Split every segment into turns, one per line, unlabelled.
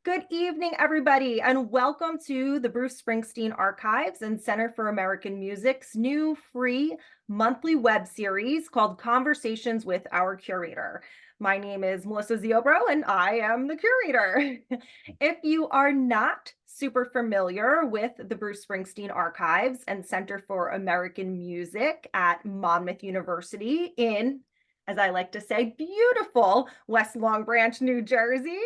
Good evening, everybody, and welcome to the Bruce Springsteen Archives and Center for American Music's new free monthly web series called Conversations with Our Curator. My name is Melissa Ziobro, and I am the curator. If you are not super familiar with the Bruce Springsteen Archives and Center for American Music at Monmouth University in, as I like to say, beautiful West Long Branch, New Jersey,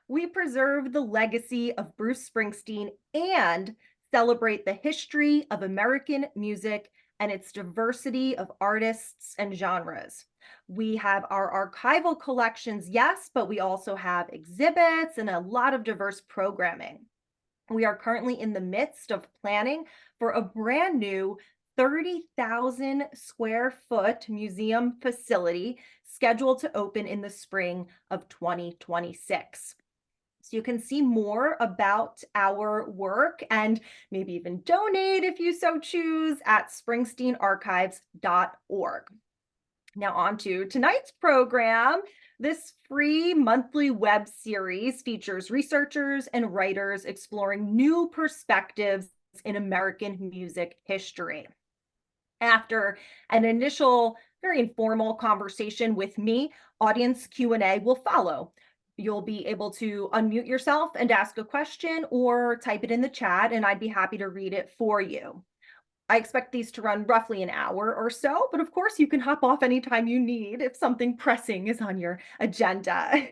we preserve the legacy of Bruce Springsteen and celebrate the history of American music and its diversity of artists and genres. We have our archival collections, yes, but we also have exhibits and a lot of diverse programming. We are currently in the midst of planning for a brand new 30,000 square foot museum facility scheduled to open in the spring of 2026. So you can see more about our work and maybe even donate if you so choose at springsteenarchives.org. Now on to tonight's program. This free monthly web series features researchers and writers exploring new perspectives in American music history. After an initial, very informal conversation with me, audience Q&A will follow. You'll be able to unmute yourself and ask a question or type it in the chat, and I'd be happy to read it for you. I expect these to run roughly an hour or so, but of course you can hop off anytime you need if something pressing is on your agenda.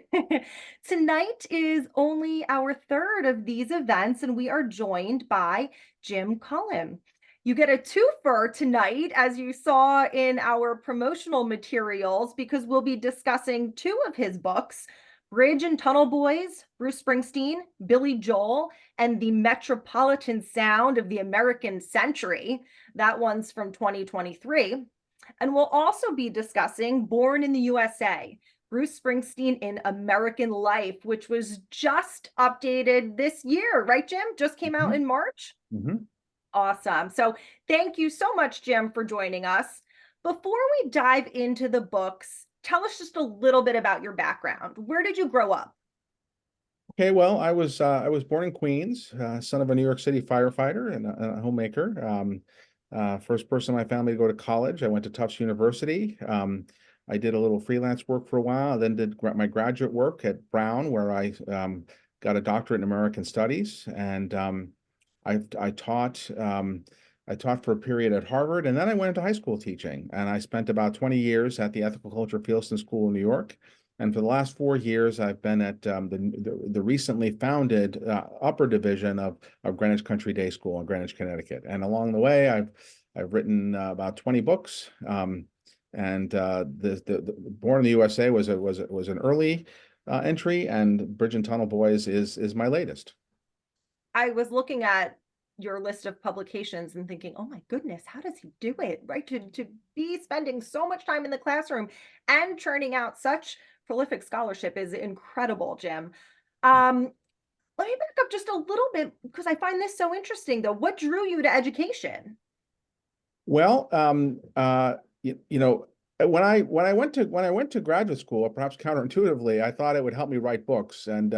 Tonight is only our third of these events, and we are joined by Jim Cullen. You get a twofer tonight, as you saw in our promotional materials, because we'll be discussing two of his books, Bridge and Tunnel Boys, Bruce Springsteen, Billy Joel, and the Metropolitan Sound of the American Century. That one's from 2023. And we'll also be discussing Born in the USA, Bruce Springsteen in American Life, which was just updated this year, right, Jim? Just came out in March? Awesome. So thank you so much, Jim, for joining us. Before we dive into the books, tell us just a little bit about your background. Where did you grow up?
Okay, well, I was born in Queens, son of a New York City firefighter and a homemaker. First person in my family to go to college. I went to Tufts University. I did a little freelance work for a while, then did my graduate work at Brown, where I got a doctorate in American Studies, and I taught for a period at Harvard, and then I went into high school teaching, and I spent about 20 years at the Ethical Culture Fieldston School in New York. And for the last 4 years, I've been at the recently founded upper division of Greenwich Country Day School in Greenwich, Connecticut. And along the way, I've written about 20 books. The Born in the USA was an early entry, and Bridge and Tunnel Boys is my latest.
I was looking at your list of publications and thinking, oh my goodness, how does he do it, right? To be spending so much time in the classroom and churning out such prolific scholarship is incredible, Jim. Let me back up just a little bit because I find this so interesting, though. What drew you to education?
Well, when I went to graduate school, perhaps counterintuitively, I thought it would help me write books. And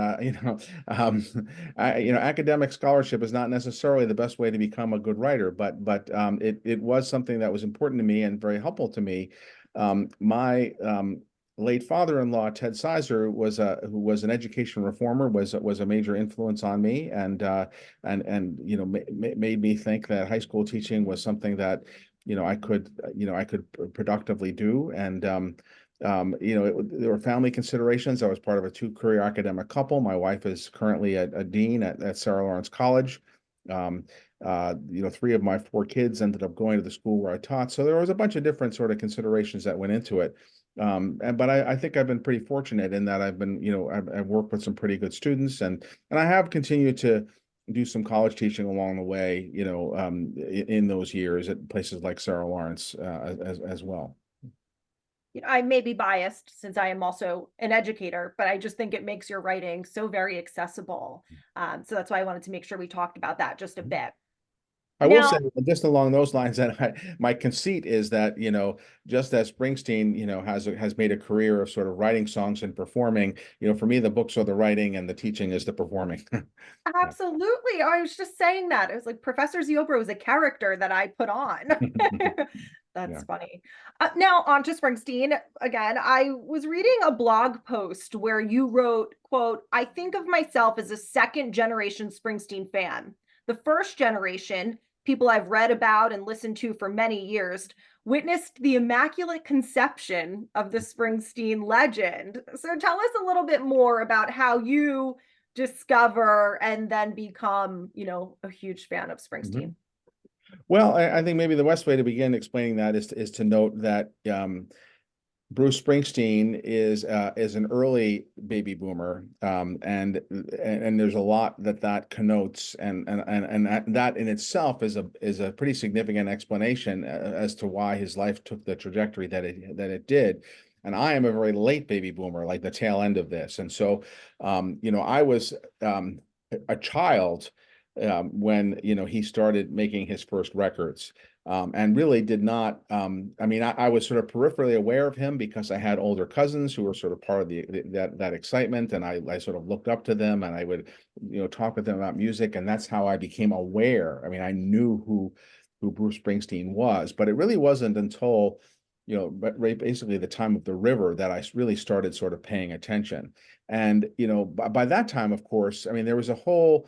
academic scholarship is not necessarily the best way to become a good writer, but it was something that was important to me and very helpful to me. My late father-in-law, Ted Sizer, who was an education reformer, was a major influence on me, and made me think that high school teaching was something that I could productively do. And there were family considerations. I was part of a 2-career academic couple. My wife is currently a dean at Sarah Lawrence College. 3 of my 4 kids ended up going to the school where I taught. So there was a bunch of different sort of considerations that went into it. But I think I've been pretty fortunate in that I've worked with some pretty good students, and I have continued to do some college teaching along the way, in those years at places like Sarah Lawrence as well.
I may be biased since I am also an educator, but I just think it makes your writing so very accessible. So that's why I wanted to make sure we talked about that just a bit.
I will say
Now,
just along those lines that my conceit is that, just as Springsteen, has made a career of sort of writing songs and performing, for me, the books are the writing and the teaching is the performing. Yeah.
absolutely. I was just saying that. It was like Professor Ziobro was a character that I put on.
Yeah.
That's funny. Now on to Springsteen again. I was reading a blog post where you wrote, quote, "I think of myself as a second generation Springsteen fan. The first generation, people I've read about and listened to for many years, witnessed the immaculate conception of the Springsteen legend." So tell us a little bit more about how you discover and then become, a huge fan of
Mhm.
Springsteen.
Well, I think maybe the best way to begin explaining that is to note that Bruce Springsteen is an early baby boomer, and there's a lot that connotes, and that in itself is a pretty significant explanation as to why his life took the trajectory that it did. And I am a very late baby boomer, like the tail end of this, and so I was a child when he started making his first records and really did not. I mean, I was sort of peripherally aware of him because I had older cousins who were sort of part of that excitement, and I sort of looked up to them, and I would, talk with them about music, and that's how I became aware. I mean, I knew who Bruce Springsteen was, but it really wasn't until but right basically the time of the river that I really started sort of paying attention. And by that time, of course, I mean there's a whole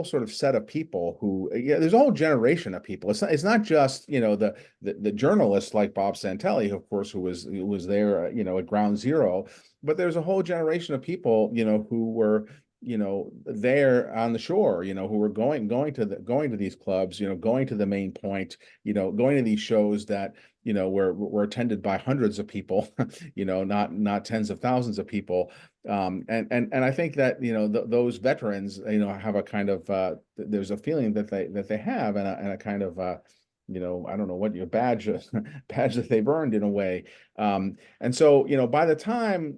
sort of set of people who, yeah, there's a whole generation of people. It's not just the journalists like Bob Santelli, of course, who was there at ground zero, but there's a whole generation of people who were there on the shore, who were going to these clubs, going to the main point, going to these shows that were attended by hundreds of people, not tens of thousands of people. And I think that those veterans have a kind of there's a feeling that they have, and a kind of I don't know what your badge badge that they've earned in a way. And so by the time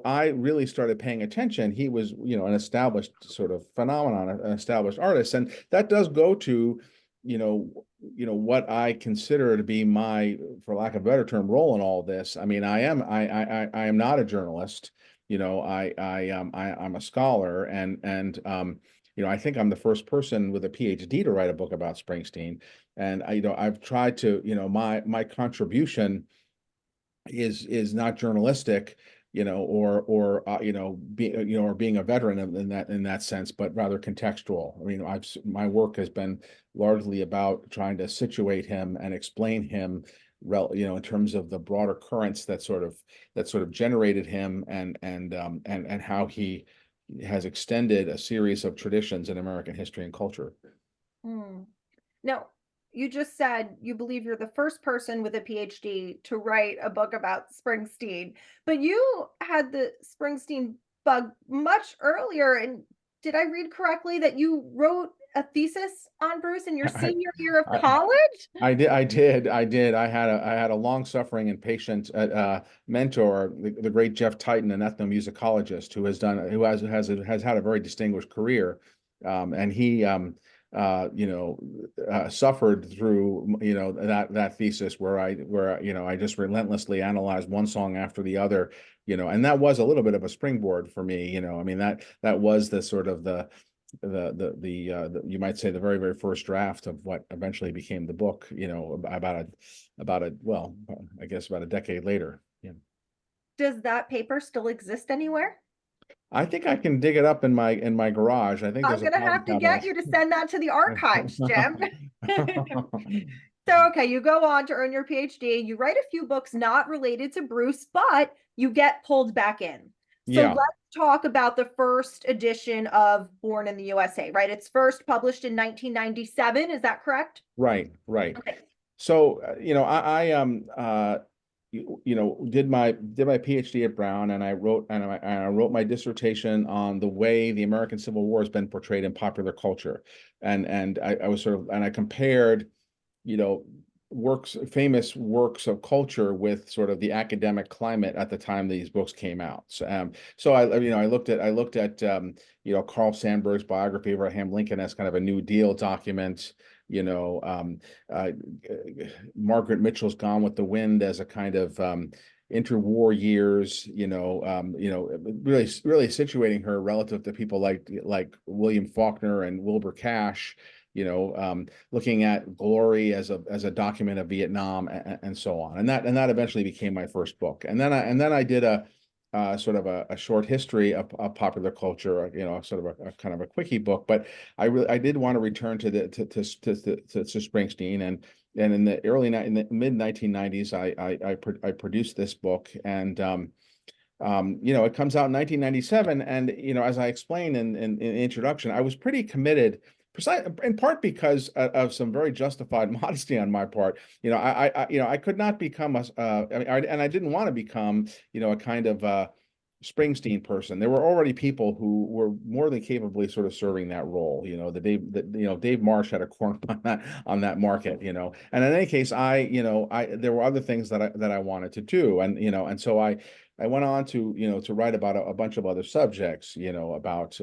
I really started paying attention, he was an established sort of phenomenon, an established artist, and that does go to what I consider to be my, for lack of a better term, role in all this. I mean, I am not a journalist. I'm a scholar, and I think I'm the first person with a PhD to write a book about Springsteen. And I've tried to, my contribution is not journalistic, or being a veteran in that sense, but rather contextual. I mean, my work has been largely about trying to situate him and explain him, in terms of the broader currents that sort of generated him, and how he has extended a series of traditions in American history and culture.
Hmm. Now, you just said you believe you're the first person with a PhD to write a book about Springsteen, but you had the Springsteen bug much earlier. And did I read correctly that you wrote a thesis on Bruce in your
I,
senior year of
I,
college?
I did. I had a long-suffering and patient mentor, the great Jeff Titan, an ethnomusicologist who has had a very distinguished career, and he suffered through that thesis where I just relentlessly analyzed one song after the other, and that was a little bit of a springboard for me. I mean that was the sort of the you might say the very, very first draft of what eventually became the book, well, I guess about a decade later. Yeah.
Does that paper still exist anywhere?
I think I can dig it up in my garage. I think
I'm
there's a
gonna
filing
have to get
cabinet.
you to send that to the archives, Jim. So, okay, you go on to earn your PhD. You write a few books not related to Bruce, but you get pulled back in. So,
Yeah,
let's talk about the first edition of Born in the USA, right? It's first published in 1997. Is that correct?
right, right.
Okay.
So, did my PhD at Brown, and I wrote my dissertation on the way the American Civil War has been portrayed in popular culture, and I compared, you know, famous works of culture with sort of the academic climate at the time these books came out. So I looked at Carl Sandburg's biography of Abraham Lincoln as kind of a New Deal document. uh, Margaret Mitchell's Gone with the Wind as a kind of interwar years, really situating her relative to people like William Faulkner and Wilbur Cash, looking at Glory as a document of Vietnam, and so on. And that eventually became my first book. And then I did a sort of a short history of popular culture, sort of a kind of a quickie book. But I did want to return to Springsteen, and in the mid 1990s, I produced this book, and it comes out in 1997, and as I explained in the introduction, I was pretty committed, in part because of some very justified modesty on my part. I could not become and I didn't want to become, a kind of Springsteen person. There were already people who were more than capably sort of serving that role. Dave Marsh had a corner on that market. And in any case, there were other things that I wanted to do, and so I went on to write about a bunch of other subjects. About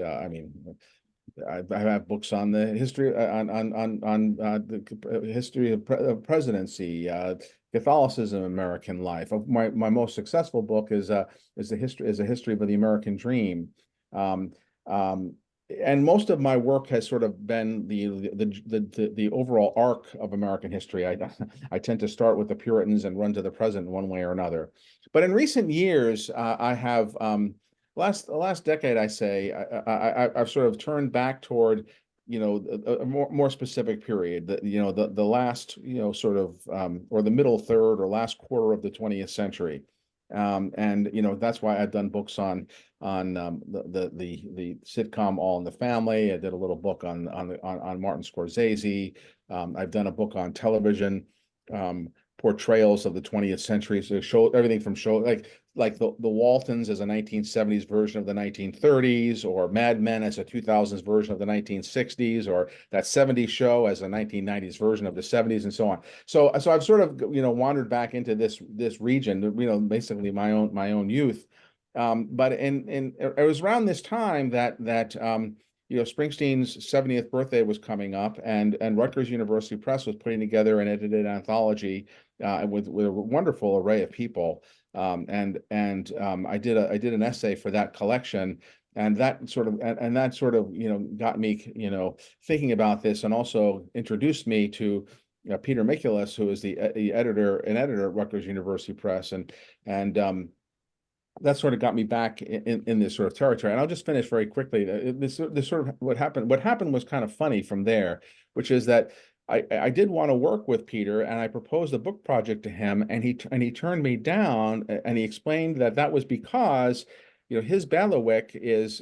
I have books on the history on the history of presidency, Catholicism, American life. My most successful book is a history of the American dream. Um, um, and most of my work has sort of been the overall arc of American history. I tend to start with the Puritans and run to the present one way or another. But in recent years, I have the last decade, I say, I've sort of turned back toward, a more specific period, the last, sort of, or the middle third or last quarter of the 20th century. And that's why I've done books on the sitcom All in the Family. I did a little book on Martin Scorsese. I've done a book on television portrayals of the 20th century. So show everything from like the Waltons as a 1970s version of the 1930s, or Mad Men as a 2000s version of the 1960s, or that 70s show as a 1990s version of the 70s, and so on. So I've sort of wandered back into this region, basically my own youth. But it was around this time that Springsteen's 70th birthday was coming up, and Rutgers University Press was putting together an edited anthology with a wonderful array of people. I did an essay for that collection, and that sort of got me thinking about this, and also introduced me to Peter Mikulas, who is the editor at Rutgers University Press, and that sort of got me back in this sort of territory. And I'll just finish very quickly. This sort of what happened. What happened was kind of funny from there, which is that I did want to work with Peter, and I proposed a book project to him, and he turned me down, and he explained that was because his bailiwick is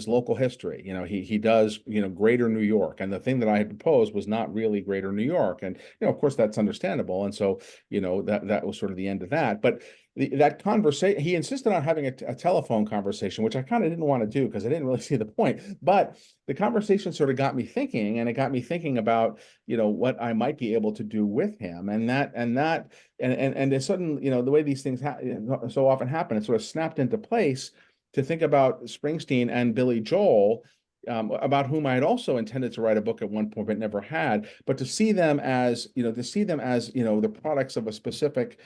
local history. He does Greater New York, and the thing that I had proposed was not really Greater New York, and of course that's understandable, and so that was sort of the end of that. But that conversation, he insisted on having a telephone conversation, which I kind of didn't want to do because I didn't really see the point. But the conversation sort of got me thinking, and it got me thinking about what I might be able to do with him, and a sudden the way these things so often happen, it sort of snapped into place to think about Springsteen and Billy Joel, about whom I had also intended to write a book at one point but never had, but to see them as the products of a specific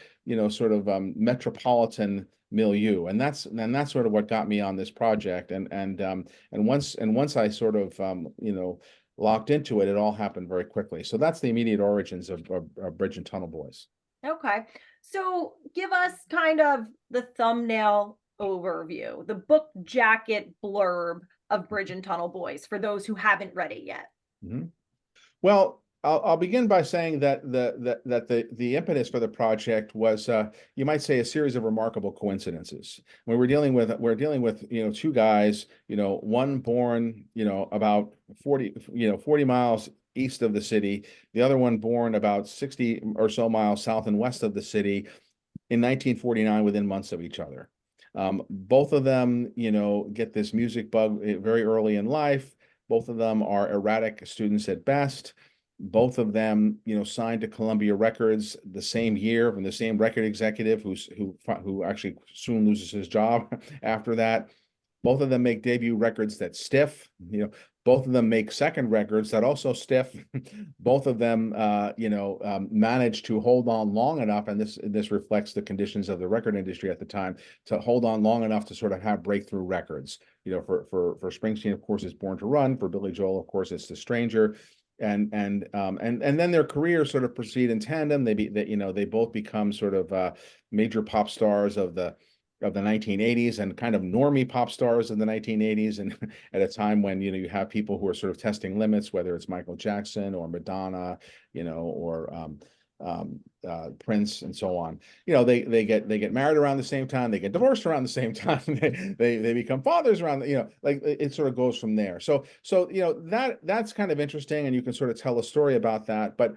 sort of metropolitan milieu, and that's sort of what got me on this project, and once I sort of locked into it, it all happened very quickly. So that's the immediate origins of Bridge and Tunnel Boys.
Okay, so give us kind of the thumbnail overview, the book jacket blurb of Bridge and Tunnel Boys for those who haven't read it yet.
Mm-hmm. Well, I'll begin by saying that the impetus for the project was, you might say, a series of remarkable coincidences. When we're dealing with two guys, one born about 40 miles east of the city, the other one born about 60 or so miles south and west of the city in 1949, within months of each other. Both of them, get this music bug very early in life. Both of them are erratic students at best. Both of them, signed to Columbia Records the same year from the same record executive who actually soon loses his job after that. Both of them make debut records that stiff. Both of them make second records that also stiff. Both of them, manage to hold on long enough, and this reflects the conditions of the record industry at the time, to hold on long enough to sort of have breakthrough records. For Springsteen, of course, it's Born to Run. For Billy Joel, of course, it's The Stranger. And then their careers sort of proceed in tandem. They both become sort of major pop stars of the 1980s, and kind of normie pop stars of the 1980s, and at a time when you have people who are sort of testing limits, whether it's Michael Jackson or Madonna, or Prince and so on. They get married around the same time, they get divorced around the same time, they become fathers around like it sort of goes from there. So that's kind of interesting, and you can sort of tell a story about that. But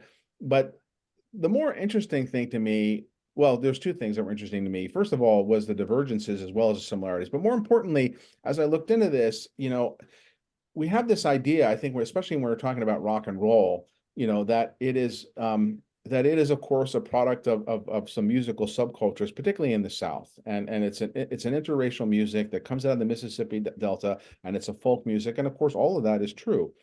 the more interesting thing to me, well, there's two things that were interesting to me. First of all, was the divergences as well as the similarities. But more importantly, as I looked into this, we have this idea, I think, especially when we're talking about rock and roll, that it is of course a product of some musical subcultures, particularly in the South, and it's an interracial music that comes out of the Mississippi Delta, and it's a folk music, and of course all of that is true.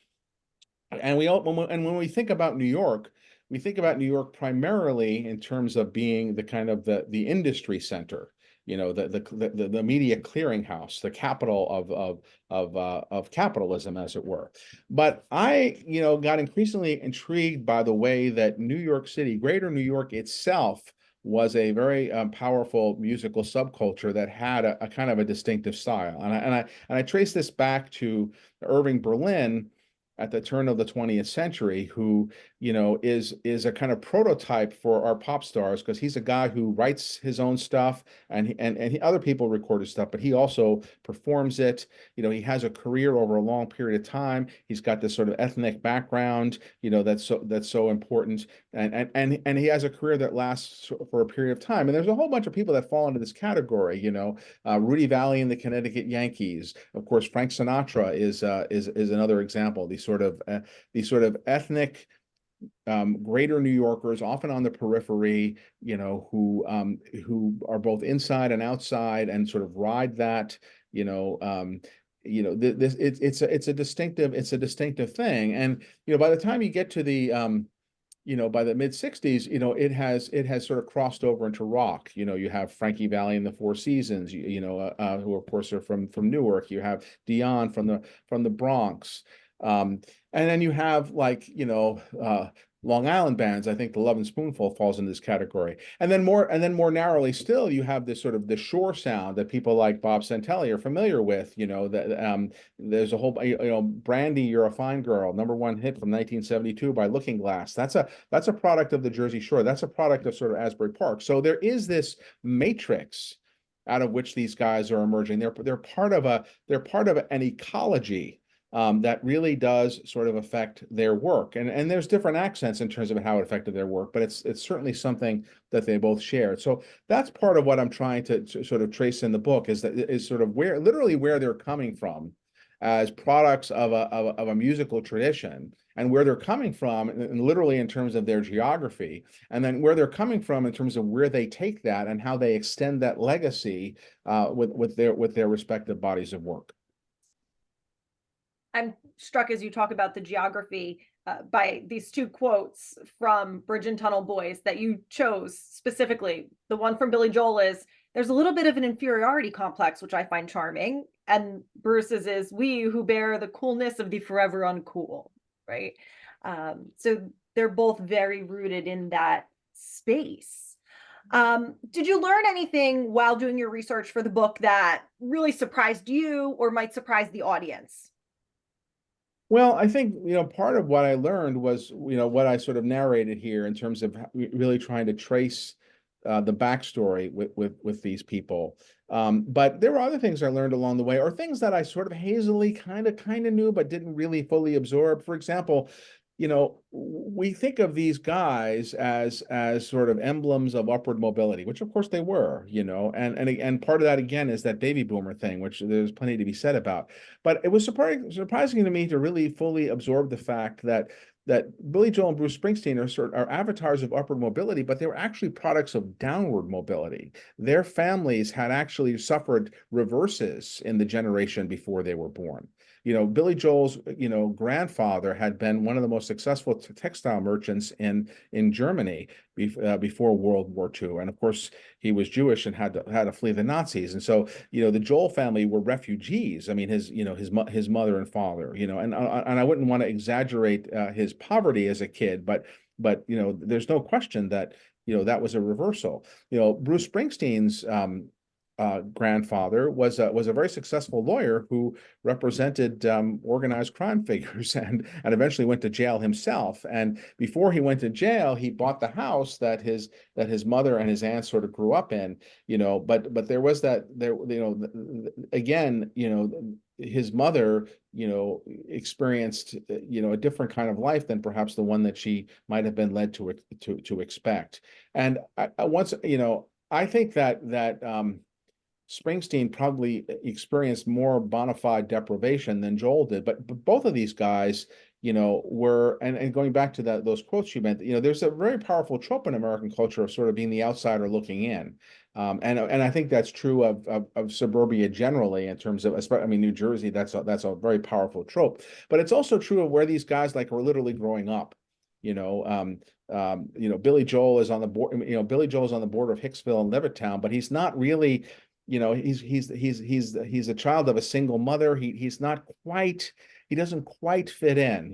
And when we think about New York, we think about New York primarily in terms of being the kind of the industry center, the media clearinghouse, the capital of capitalism, as it were. But I, got increasingly intrigued by the way that New York City, Greater New York itself, was a very powerful musical subculture that had a kind of a distinctive style. And I trace this back to Irving Berlin at the turn of the 20th century, who is a kind of prototype for our pop stars, because he's a guy who writes his own stuff, and other people record his stuff, but he also performs it. He has a career over a long period of time. He's got this sort of ethnic background, that's so important, and he has a career that lasts for a period of time. And there's a whole bunch of people that fall into this category. Rudy Valley and the Connecticut Yankees. Of course, Frank Sinatra is another example. These sort of ethnic greater New Yorkers, often on the periphery, who are both inside and outside, and sort of ride that, it's a distinctive thing. And by the time you get to the by the mid 60s, it has sort of crossed over into rock. You have Frankie Valli and the Four Seasons, who of course are from Newark. You have Dion from the Bronx. And then you have Long Island bands. I think the Love and Spoonful falls in this category. And then more narrowly still, you have this sort of the shore sound that people like Bob Santelli are familiar with. That there's a whole, Brandy, You're a Fine Girl, #1 hit from 1972 by Looking Glass. That's a product of the Jersey Shore. That's a product of sort of Asbury Park. So there is this matrix out of which these guys are emerging. They're part of an ecology that really does sort of affect their work. And there's different accents in terms of how it affected their work, but it's certainly something that they both shared. So that's part of what I'm trying to sort of trace in the book, is sort of where they're coming from as products of a musical tradition, and where they're coming from, and literally in terms of their geography, and then where they're coming from in terms of where they take that and how they extend that legacy with their respective bodies of work.
I'm struck as you talk about the geography by these two quotes from Bridge and Tunnel Boys that you chose specifically. The one from Billy Joel is, "There's a little bit of an inferiority complex, which I find charming." And Bruce's is, "We who bear the coolness of the forever uncool," right? So they're both very rooted in that space. Did you learn anything while doing your research for the book that really surprised you or might surprise the audience?
Well, I think, part of what I learned was, what I sort of narrated here in terms of really trying to trace the backstory with these people. But there were other things I learned along the way, or things that I sort of hazily kind of knew, but didn't really fully absorb. For example, we think of these guys as sort of emblems of upward mobility, which of course they were, and part of that again is that baby boomer thing, which there's plenty to be said about. But it was surprising to me to really fully absorb the fact that that Billy Joel and Bruce Springsteen are avatars of upward mobility, but they were actually products of downward mobility. Their families had actually suffered reverses in the generation before they were born. Billy Joel's, grandfather had been one of the most successful textile merchants in Germany before World War II, and of course he was Jewish and had to flee the Nazis, and so the Joel family were refugees. I mean, his mother and father, and I wouldn't want to exaggerate his poverty as a kid, but there's no question that that was a reversal. Bruce Springsteen's grandfather was a very successful lawyer who represented organized crime figures and eventually went to jail himself. And before he went to jail, he bought the house that his mother and his aunt sort of grew up in. But there was again, his mother, experienced, a different kind of life than perhaps the one that she might have been led to expect. And I think that Springsteen probably experienced more bona fide deprivation than Joel did, but both of these guys, were and going back to those quotes you meant, there's a very powerful trope in American culture of sort of being the outsider looking in, and I think that's true of suburbia generally in terms of, I mean, New Jersey, that's a very powerful trope, but it's also true of where these guys like were literally growing up. Billy Joel is on the board. Billy Joel is on the border of Hicksville and Levittown, but he's not really. He's a child of a single mother. He's not quite. He doesn't quite fit in.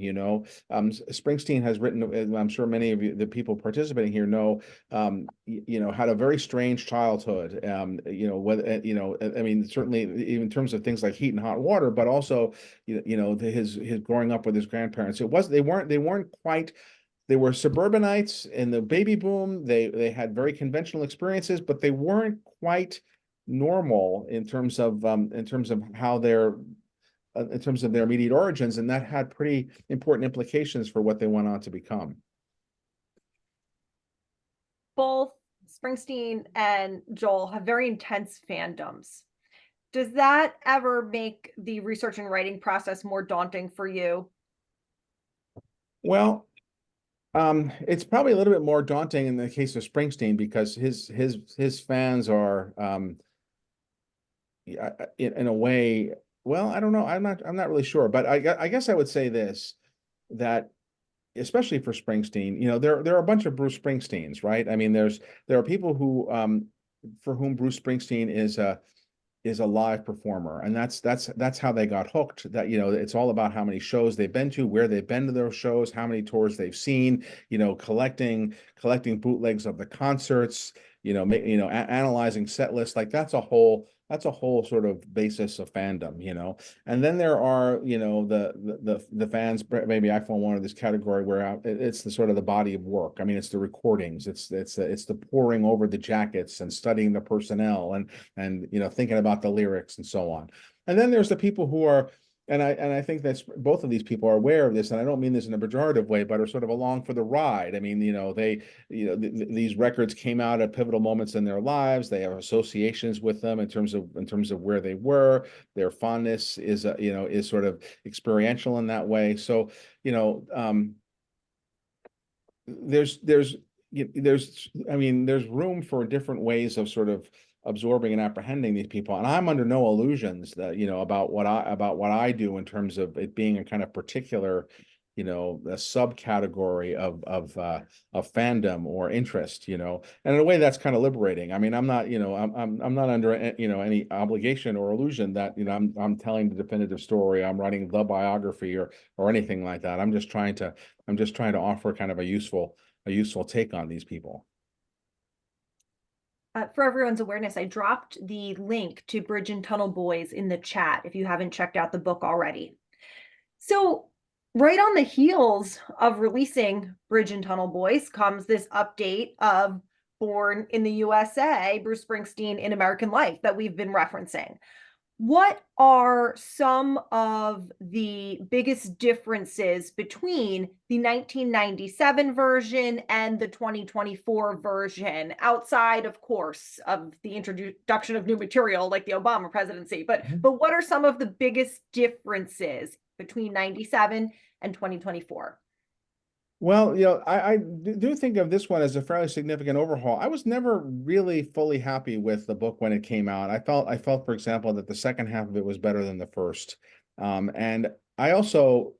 Springsteen has written. I'm sure many of you, the people participating here, know. Had a very strange childhood. I mean, certainly even in terms of things like heat and hot water, but also, his growing up with his grandparents. They weren't quite. They were suburbanites in the baby boom. They had very conventional experiences, but they weren't quite normal in terms of how their in terms of their immediate origins, and that had pretty important implications for what they went on to become.
Both Springsteen and Joel have very intense fandoms. Does that ever make the research and writing process more daunting for you?
Well, it's probably a little bit more daunting in the case of Springsteen because his fans are in a way, well, I don't know. I'm not really sure, but I guess I would say this, that especially for Springsteen, there are a bunch of Bruce Springsteens, right? I mean, there are people who for whom Bruce Springsteen is a live performer, and that's how they got hooked. That it's all about how many shows they've been to, where they've been to those shows, how many tours they've seen, collecting bootlegs of the concerts, analyzing set lists. Like that's a whole sort of basis of fandom. And then there are the fans, maybe I fall under this category, where it's the sort of the body of work. I mean, it's the recordings, it's the poring over the jackets and studying the personnel and thinking about the lyrics and so on. And then there's the people who are, and I think that's, both of these people are aware of this, and I don't mean this in a pejorative way, but are sort of along for the ride. I mean, these records came out at pivotal moments in their lives. They have associations with them in terms of where they were. Their fondness is sort of experiential in that way. So there's room for different ways of sort of absorbing and apprehending these people, and I'm under no illusions that about what I do in terms of it being a kind of particular a subcategory of fandom or interest, and in a way that's kind of liberating. I mean, I'm not I'm not under any obligation or illusion that I'm telling the definitive story, I'm writing the biography or anything like that. I'm just trying to offer kind of a useful take on these people.
For everyone's awareness, I dropped the link to Bridge and Tunnel Boys in the chat if you haven't checked out the book already. So right on the heels of releasing Bridge and Tunnel Boys comes this update of Born in the USA, Bruce Springsteen in American Life that we've been referencing. What are some of the biggest differences between the 1997 version and the 2024 version, outside, of course, of the introduction of new material like the Obama presidency? But what are some of the biggest differences between 97 and 2024?
Well, I do think of this one as a fairly significant overhaul. I was never really fully happy with the book when it came out. I felt, for example, that the second half of it was better than the first. And I also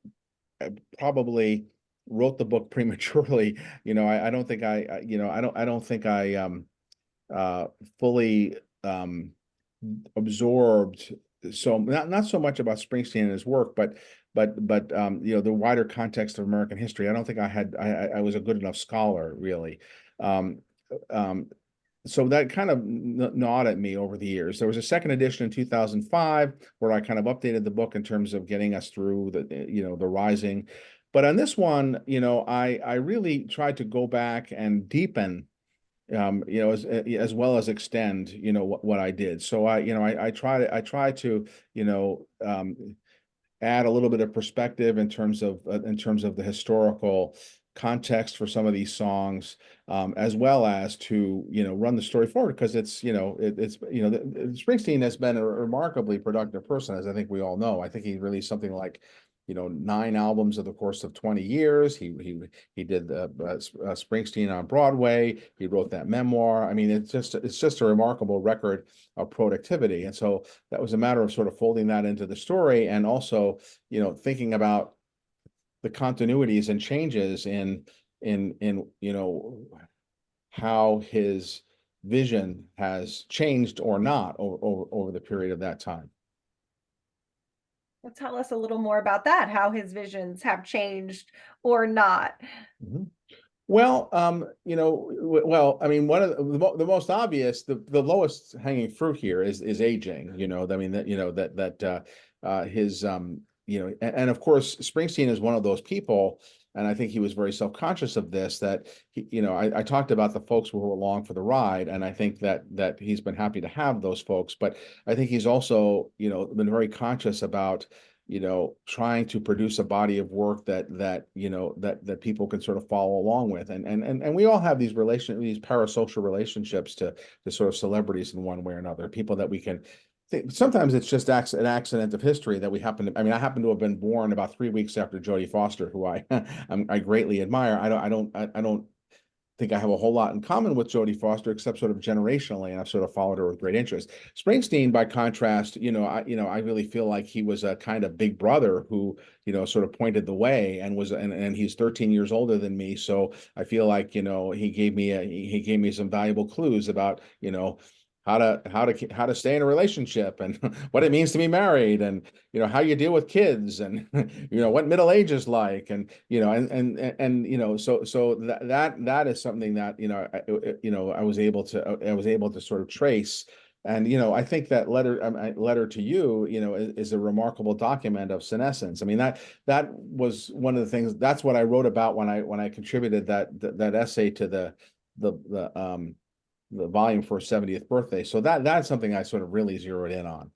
probably wrote the book prematurely. I don't think I don't think I uh, fully absorbed, so not so much about Springsteen and his work, but the wider context of American history. I don't think I was a good enough scholar, really. Um, um, so that kind of gnawed at me over the years. There was a second edition in 2005 where I kind of updated the book in terms of getting us through the rising. But on this one, I really tried to go back and deepen, as well as extend, what I did. So I try to, add a little bit of perspective in terms of the historical context for some of these songs, as well as to run the story forward, because Springsteen has been a remarkably productive person, as I think we all know. I think he released something like 9 albums over the course of 20 years. He did Springsteen on Broadway. He wrote that memoir. I mean, it's just a remarkable record of productivity. And so that was a matter of sort of folding that into the story, and also thinking about the continuities and changes in how his vision has changed or not over the period of that time.
Well, tell us a little more about that, how his visions have changed or not.
Mhm. Well, I mean, one of the most obvious, the lowest hanging fruit here is aging. I mean that his and of course Springsteen is one of those people, and I think he was very self-conscious of this. That I talked about the folks who were along for the ride, and I think that he's been happy to have those folks, but I think he's also been very conscious about trying to produce a body of work that people can sort of follow along with. And we all have these parasocial relationships to sort of celebrities in one way or another, people that we can think. Sometimes it's just an accident of history that we happen to, I mean, I happen to have been born about 3 weeks after Jodie Foster, who I greatly admire. I don't think I have a whole lot in common with Jodie Foster, except sort of generationally, and I've sort of followed her with great interest. Springsteen, by contrast, I really feel like he was a kind of big brother who, sort of pointed the way, and he's 13 years older than me. So I feel like, he gave me some valuable clues about, how to stay in a relationship, and what it means to be married, and how you deal with kids, and what middle age is like, and so that is something that I was able to sort of trace. And I think that letter to you, is a remarkable document of senescence. I mean, that was one of the things. That's what I wrote about when I contributed that essay to the volume for 70th birthday. So that's something I sort of really zeroed in on.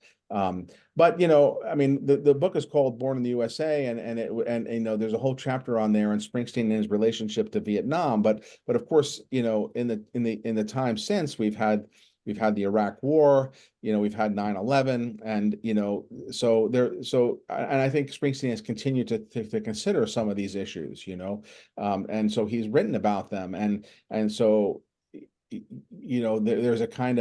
But I mean, the book is called Born in the USA, and there's a whole chapter on there on Springsteen and his relationship to Vietnam. But of course, in the time since, we've had the Iraq War, we've had 9/11, and and I think Springsteen has continued to consider some of these issues, and so he's written about them, and so there's a kind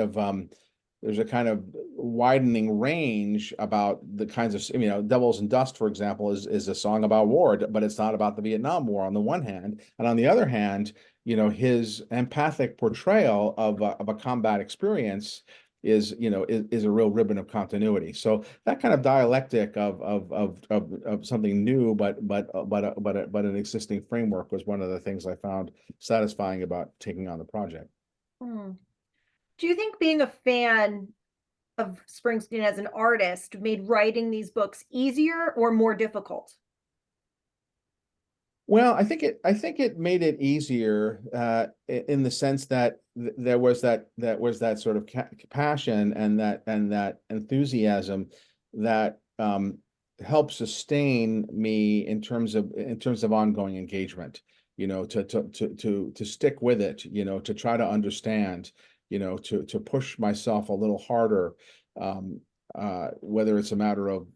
of widening range about the kinds of, Devils and Dust, for example, is a song about war, but it's not about the Vietnam War on the one hand. And on the other hand, his empathic portrayal of a combat experience is a real ribbon of continuity. So that kind of dialectic of something new, but an existing framework, was one of the things I found satisfying about taking on the project.
Hmm. Do you think being a fan of Springsteen as an artist made writing these books easier or more difficult?
Well, I think it made it easier, in the sense that there was that sort of passion, and that enthusiasm that helped sustain me in terms of ongoing engagement. To stick with it. To try to understand. To push myself a little harder. Whether it's a matter of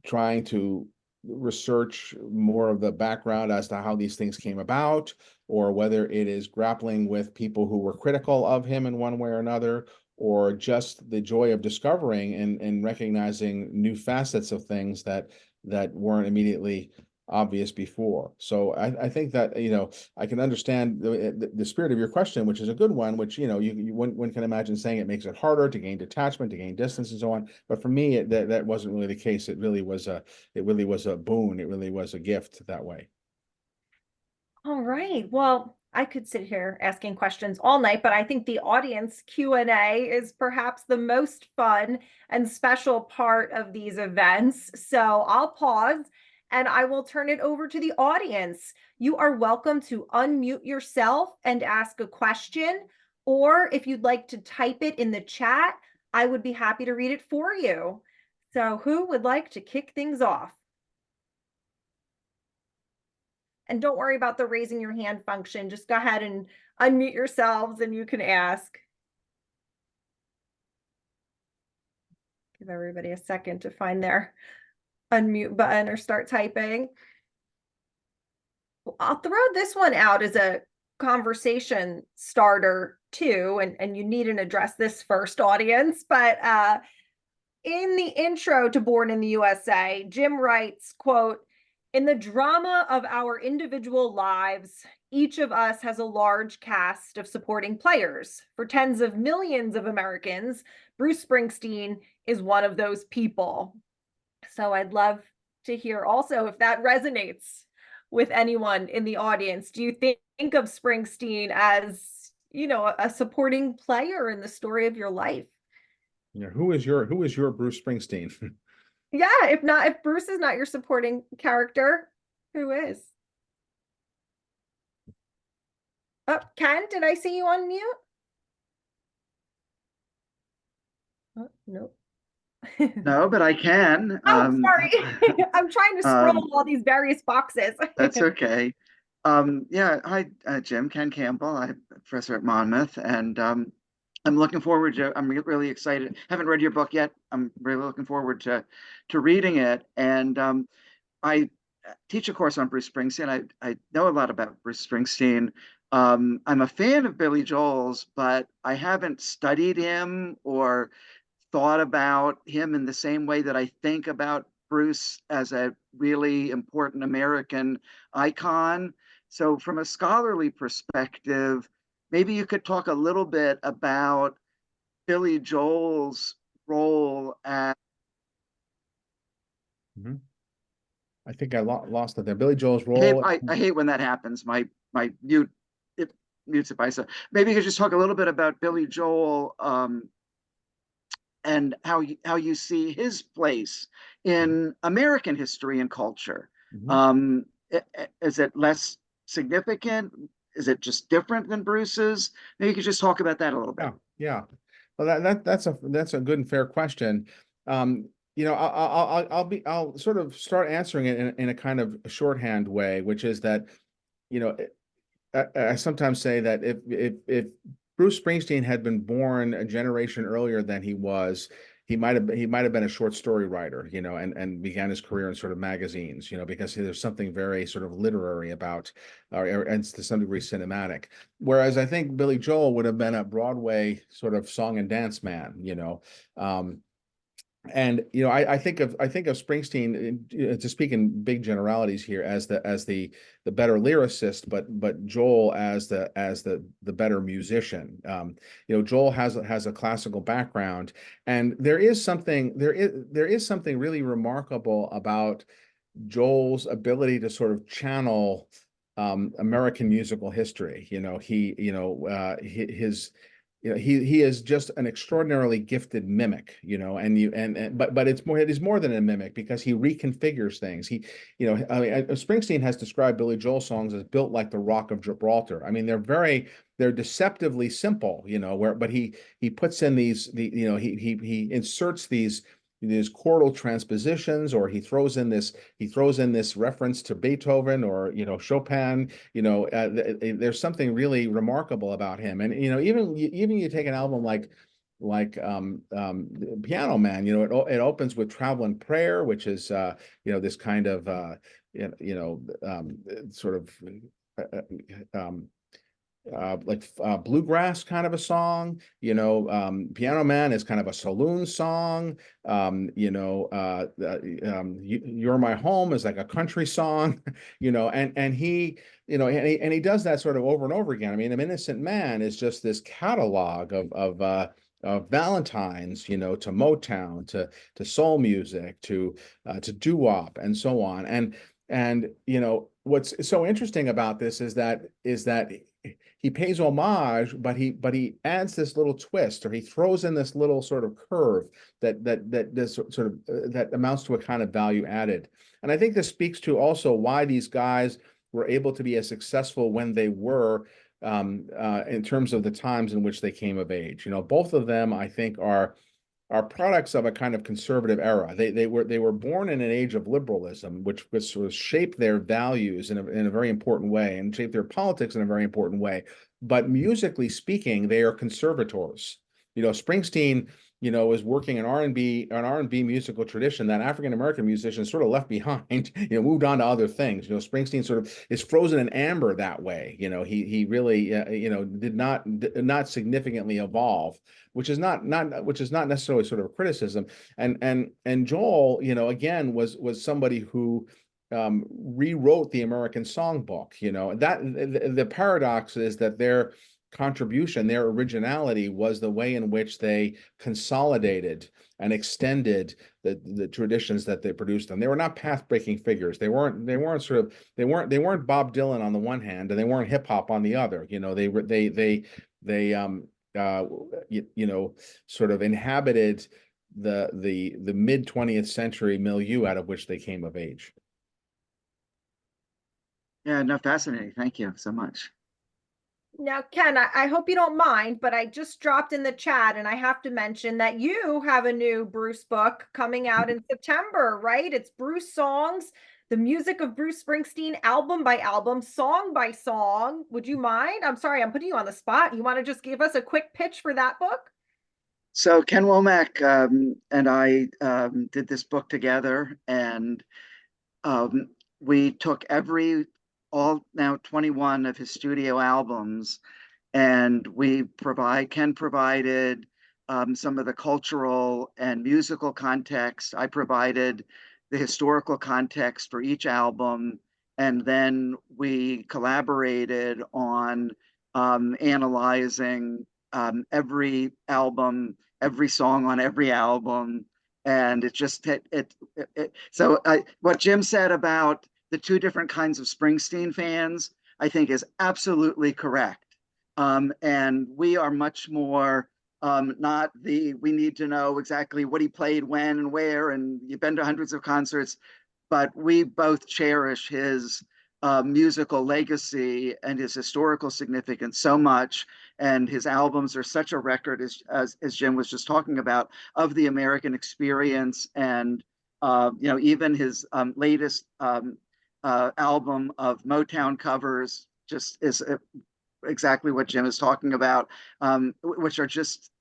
trying to research more of the background as to how these things came about, or whether it is grappling with people who were critical of him in one way or another, or just the joy of discovering and recognizing new facets of things that weren't immediately obvious before. So I think that, I can understand the spirit of your question, which is a good one, which, one can imagine saying it makes it harder to gain detachment, to gain distance and so on. But for me, that wasn't really the case. It really was a boon. It really was a gift that way.
All right. Well, I could sit here asking questions all night, but I think the audience Q&A is perhaps the most fun and special part of these events. So I'll pause and I will turn it over to the audience. You are welcome to unmute yourself and ask a question, or if you'd like to type it in the chat, I would be happy to read it for you. So who would like to kick things off? And don't worry about the raising your hand function. Just go ahead and unmute yourselves and you can ask. Give everybody a second to find their unmute button or start typing. I'll throw this one out as a conversation starter too, and you needn't address this first, audience, but in the intro to Born in the USA, Jim writes, quote, "In the drama of our individual lives, each of us has a large cast of supporting players. For tens of millions of Americans, Bruce Springsteen is one of those people." So I'd love to hear also if that resonates with anyone in the audience. Do you think of Springsteen as, a supporting player in the story of your life?
Who is your Bruce Springsteen?
Yeah, if Bruce is not your supporting character, who is? Oh, Ken, did I see you on mute? Oh, nope.
No, but I can.
Oh, sorry. I'm trying to scroll all these various boxes.
That's okay. Yeah, hi, Jim, Ken Campbell. I'm a professor at Monmouth, and I'm looking forward to. I'm really excited. Haven't read your book yet. I'm really looking forward to reading it. And I teach a course on Bruce Springsteen. I know a lot about Bruce Springsteen. I'm a fan of Billy Joel's, but I haven't studied him or thought about him in the same way that I think about Bruce as a really important American icon. So, from a scholarly perspective, maybe you could talk a little bit about Billy Joel's role as.
Mhm. I think I lost it there. Billy Joel's role.
I hate when that happens. My mute it mutes it by so. Maybe you could just talk a little bit about Billy Joel, and how you see his place in American history and culture.
Mhm.
Um, is it less significant? Is it just different than Bruce's? Maybe you could just talk about that a little bit.
Yeah. Well, that's a good and fair question. I'll sort of start answering it in a kind of shorthand way, which is that, you know, I sometimes say that if Bruce Springsteen had been born a generation earlier than he was, he might have been a short story writer, and began his career in sort of magazines, because there's something very sort of literary about, and to some degree cinematic. Whereas I think Billy Joel would have been a Broadway sort of song and dance man, and I think of Springsteen, to speak in big generalities here, as the better lyricist, but Joel as the better musician. Joel has a classical background, and there is something really remarkable about Joel's ability to sort of channel American musical history. He is just an extraordinarily gifted mimic, but it is more than a mimic, because he reconfigures things. Springsteen has described Billy Joel songs as built like the Rock of Gibraltar. I mean, they're deceptively simple, but he puts in he inserts these chordal transpositions, or he throws in this reference to Beethoven or Chopin. There's something really remarkable about him. And even you take an album like Piano Man. You know, it opens with Traveling Prayer, which is this kind of sort of bluegrass kind of a song. Piano Man is kind of a saloon song. You're My Home is like a country song. And he does that sort of over and over again. I mean, An Innocent Man is just this catalog of Valentine's, to Motown, to soul music, to doo-wop, and so on. And what's so interesting about this is that he pays homage, but he adds this little twist, or he throws in this little sort of curve that amounts to a kind of value added. And I think this speaks to also why these guys were able to be as successful when they were, in terms of the times in which they came of age. Both of them, I think, are products of a kind of conservative era. They were born in an age of liberalism, which sort of shaped their values in a very important way, and shaped their politics in a very important way. But musically speaking, they are conservators. Springsteen, was working an R&B musical tradition that African American musicians sort of left behind. Moved on to other things. Springsteen sort of is frozen in amber that way. He really did not significantly evolve, which is not necessarily sort of a criticism. And Joel, again, was somebody who rewrote the American songbook. That the paradox is that their contribution, their originality, was the way in which they consolidated and extended the traditions that they produced them. They were not path-breaking figures. They weren't Bob Dylan on the one hand, and they weren't hip hop on the other. They sort of inhabited the mid 20th century milieu out of which they came of age.
Yeah, no, fascinating. Thank you so much.
Now, Ken, I hope you don't mind, but I just dropped in the chat and I have to mention that you have a new Bruce book coming out in September, right? It's Bruce Songs, the music of Bruce Springsteen, album by album, song by song. Would you mind? I'm sorry, I'm putting you on the spot. You want to just give us a quick pitch for that book?
So Ken Womack and I did this book together, and we took all now 21 of his studio albums, and Ken provided some of the cultural and musical context. I provided the historical context for each album, and then we collaborated on analyzing every album, every song on every album. And what Jim said about the two different kinds of Springsteen fans, I think, is absolutely correct. And we are much more not we need to know exactly what he played when and where, and you've been to hundreds of concerts, but we both cherish his musical legacy and his historical significance so much. And his albums are such a record, as Jim was just talking about, of the American experience. And even his latest album of Motown covers just is exactly what Jim is talking about, which are just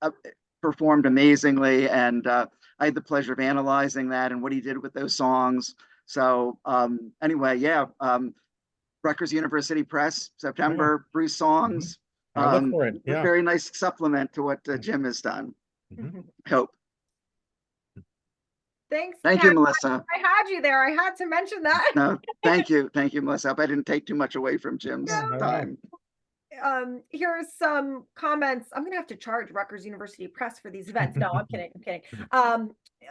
performed amazingly. And I had the pleasure of analyzing that and what he did with those songs. So anyway, yeah, Rutgers University Press, September,
Yeah.
Bruce Songs.
I look for it. Yeah.
A very nice supplement to what Jim has done. Hope.
Thanks.
Thank you, Melissa.
I had you there. I had to mention that.
No, thank you, Melissa. I hope I didn't take too much away from Jim's time.
Here's some comments. I'm gonna have to charge Rutgers University Press for these events. No, I'm kidding.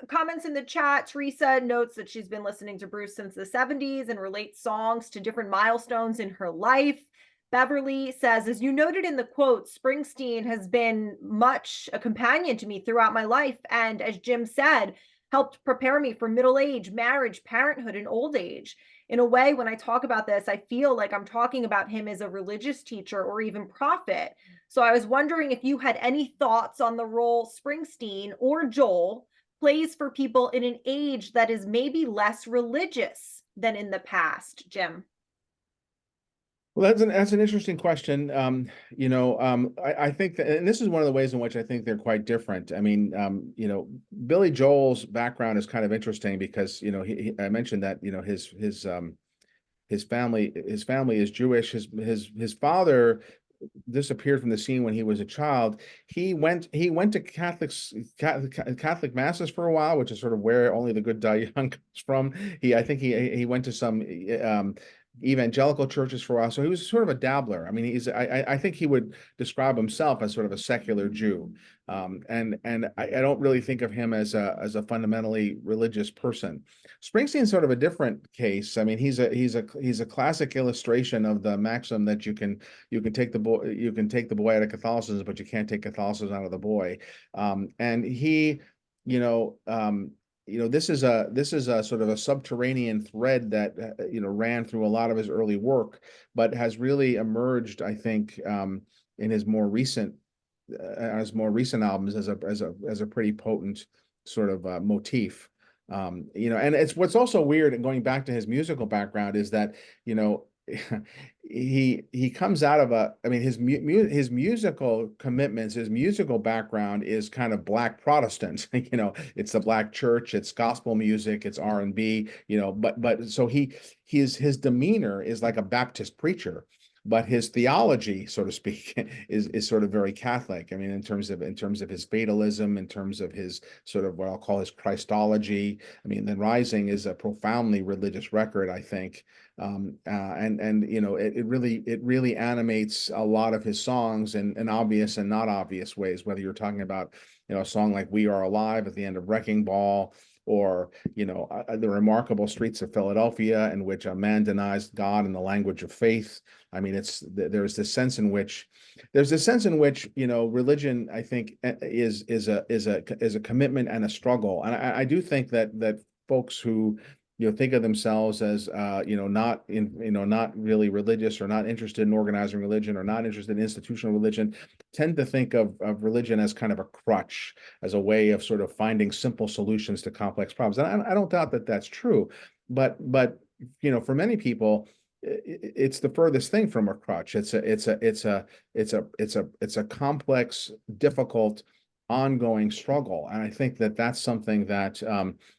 Comments in the chat. Teresa notes that she's been listening to Bruce since the 70s and relates songs to different milestones in her life. Beverly says, as you noted in the quote, Springsteen has been much a companion to me throughout my life, and as Jim said, helped prepare me for middle age, marriage, parenthood, and old age. In a way, when I talk about this, I feel like I'm talking about him as a religious teacher or even prophet. So I was wondering if you had any thoughts on the role Springsteen or Joel plays for people in an age that is maybe less religious than in the past, Jim.
Well, that's an interesting question. I think that, and this is one of the ways in which I think they're quite different. I mean, Billy Joel's background is kind of interesting because, I mentioned that, his family is Jewish. His father disappeared from the scene when he was a child. He went to Catholic masses for a while, which is sort of where only the good die young comes from. I think he went to some evangelical churches for a while, so he was sort of a dabbler. I mean, I think he would describe himself as sort of a secular Jew, and I don't really think of him as a fundamentally religious person. Springsteen's sort of a different case. I mean, he's a classic illustration of the maxim that you can take the boy out of Catholicism, but you can't take Catholicism out of the boy. And he, you know, this is a sort of a subterranean thread that ran through a lot of his early work, but has really emerged, I think, in his more recent albums as a pretty potent sort of motif. And it's what's also weird, and going back to his musical background, is that you know he comes out of I mean, his musical commitments, his musical background is kind of Black Protestant. It's the Black church, it's gospel music, it's R&B. But so his demeanor is like a Baptist preacher, but his theology, so to speak, is sort of very Catholic. I mean, in terms of his fatalism, in terms of his sort of what I'll call his Christology. I mean, then Rising is a profoundly religious record, I think. It really animates a lot of his songs in obvious and not obvious ways, whether you're talking about a song like We Are Alive at the end of Wrecking Ball, or the remarkable Streets of Philadelphia, in which a man denies God in the language of faith. I mean, there's this sense in which religion, I think, is a commitment and a struggle. And I do think that folks who think of themselves as not really religious, or not interested in organizing religion, or not interested in institutional religion, tend to think of religion as kind of a crutch, as a way of sort of finding simple solutions to complex problems. And I don't doubt that that's true, but for many people, it's the furthest thing from a crutch. It's a complex, difficult, ongoing struggle. And I think that that's something that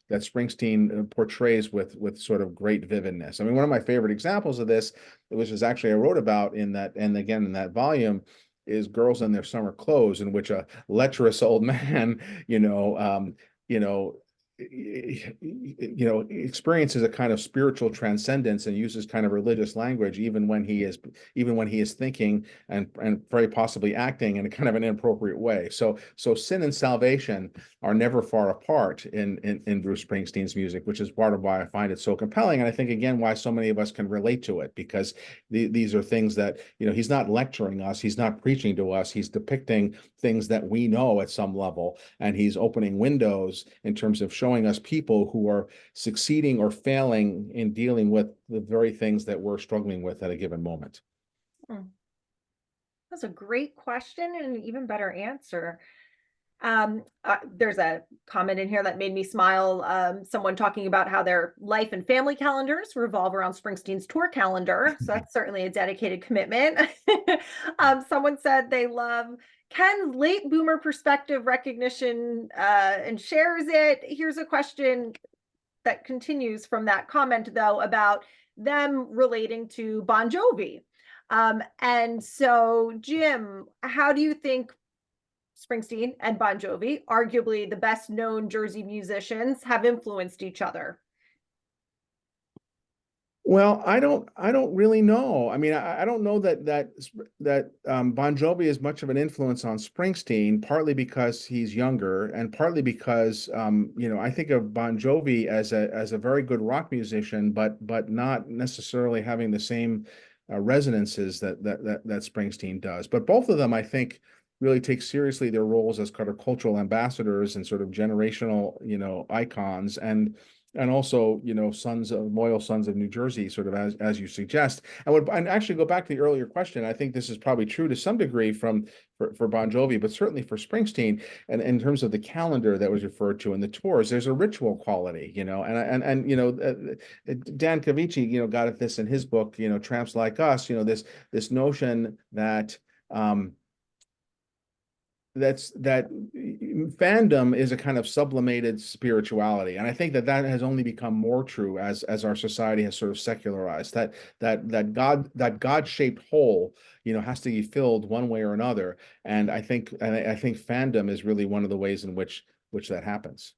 Springsteen portrays with sort of great vividness. I mean, one of my favorite examples of this, which is actually I wrote about in that, and again in that volume, is Girls in Their Summer Clothes, in which a lecherous old man, you know, experiences a kind of spiritual transcendence, and uses kind of religious language even when he is thinking and very possibly acting in a kind of an inappropriate way. So sin and salvation are never far apart in Bruce Springsteen's music, which is part of why I find it so compelling, and I think again why so many of us can relate to it, because these are things that he's not lecturing us, he's not preaching to us, he's depicting things that we know at some level, and he's opening windows in terms of showing us people who are succeeding or failing in dealing with the very things that we're struggling with at a given moment.
That's a great question and an even better answer. There's a comment in here that made me smile. Someone talking about how their life and family calendars revolve around Springsteen's tour calendar. So that's certainly a dedicated commitment. Someone said they love Ken's late boomer perspective recognition and shares it. Here's a question that continues from that comment, though, about them relating to Bon Jovi. And so, Jim, how do you think Springsteen and Bon Jovi, arguably the best known Jersey musicians, have influenced each other?
Well, I don't really know. I mean, I don't know that Bon Jovi is much of an influence on Springsteen, partly because he's younger, and partly because I think of Bon Jovi as a very good rock musician, but not necessarily having the same resonances that Springsteen does. But both of them, I think, really take seriously their roles as kind of cultural ambassadors and sort of generational, icons. And and also, loyal sons of New Jersey, sort of as you suggest. And actually go back to the earlier question. I think this is probably true to some degree for Bon Jovi, but certainly for Springsteen. And in terms of the calendar that was referred to in the tours, there's a ritual quality, Dan Cavici, got at this in his book, Tramps Like Us, this notion that that fandom is a kind of sublimated spirituality, and I think that has only become more true as our society has sort of secularized. That God-shaped hole, has to be filled one way or another, and I think fandom is really one of the ways in which that happens.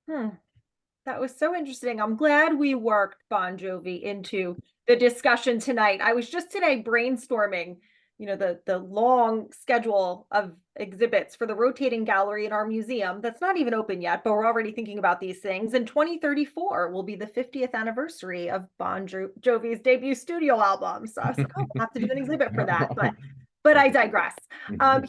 That was so interesting. I'm glad we worked Bon Jovi into the discussion tonight. I was just today brainstorming, the long schedule of exhibits for the rotating gallery in our museum that's not even open yet, but we're already thinking about these things. And 2034 will be the 50th anniversary of Bon Jovi's debut studio album. So I was like, oh, we'll have to do an exhibit for that. But I digress.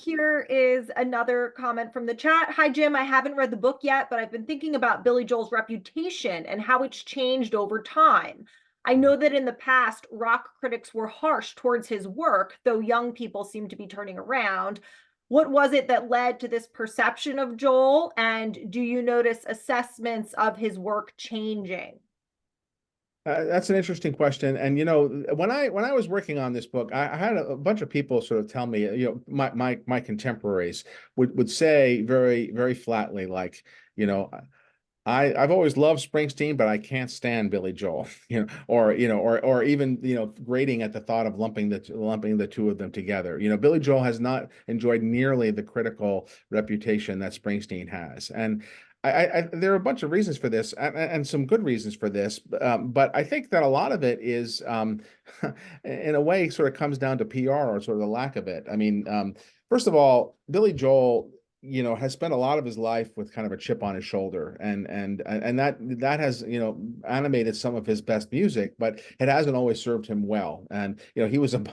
Here is another comment from the chat. Hi, Jim. I haven't read the book yet, but I've been thinking about Billy Joel's reputation and how it's changed over time. I know that in the past, rock critics were harsh towards his work, though young people seem to be turning around. What was it that led to this perception of Joel? And do you notice assessments of his work changing?
That's an interesting question. And when I was working on this book, I had a bunch of people sort of tell me, my contemporaries would say very, very flatly, like, I've always loved Springsteen, but I can't stand Billy Joel, or even grating at the thought of lumping the two of them together. Billy Joel has not enjoyed nearly the critical reputation that Springsteen has, and there are a bunch of reasons for this, and some good reasons for this, but I think that a lot of it is, in a way, sort of comes down to PR, or sort of the lack of it. I mean, first of all, Billy Joel, has spent a lot of his life with kind of a chip on his shoulder, and that has, animated some of his best music, but it hasn't always served him well. And he's a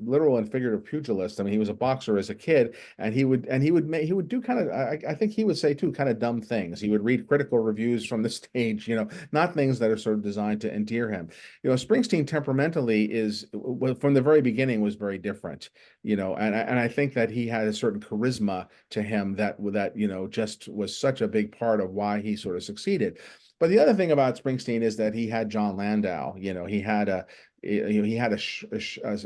literal and figurative pugilist. I mean, he was a boxer as a kid, and he would do kind of, I think he would say too, kind of dumb things. He would read critical reviews from the stage, not things that are sort of designed to endear him. Springsteen temperamentally from the very beginning was very different, and I think that he had a certain charisma to him that just was such a big part of why he sort of succeeded. But the other thing about Springsteen is that he had John Landau. He had a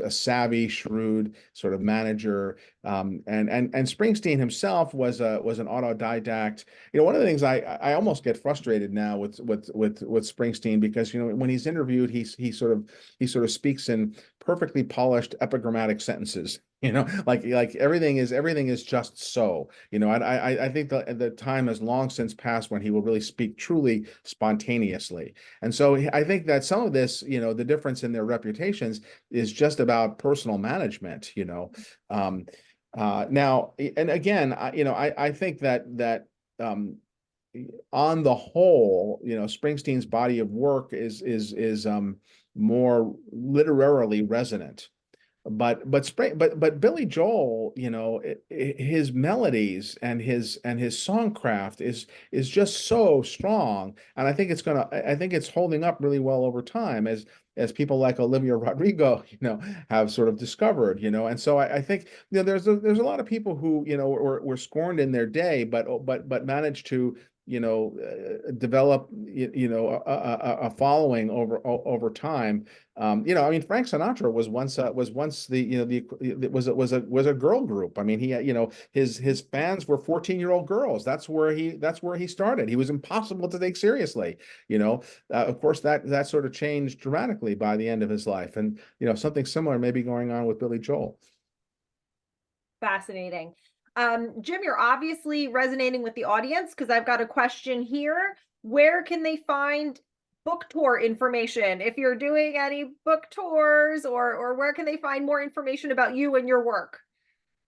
savvy, shrewd sort of manager, and Springsteen himself was an autodidact. One of the things I almost get frustrated now with Springsteen, because when he's interviewed, he sort of speaks in perfectly polished epigrammatic sentences. Like everything is just so. I think the time has long since passed when he will really speak truly spontaneously. And so I think that some of this, the difference in their reputations is just about personal management. Now, and again, I think that on the whole, Springsteen's body of work is more literarily resonant. But Billy Joel, his melodies and his songcraft is just so strong, and I think it's holding up really well over time, as people like Olivia Rodrigo, have sort of discovered, and so I think there's a lot of people who were scorned in their day, but managed to develop a following over time. I mean, Frank Sinatra was once was a girl group. I mean, he his fans were 14-year-old girls. That's where he started. He was impossible to take seriously. Of course, that sort of changed dramatically by the end of his life, and something similar may be going on with Billy Joel.
Fascinating. Jim, you're obviously resonating with the audience, because I've got a question here. Where can they find book tour information? If you're doing any book tours, or where can they find more information about you and your work?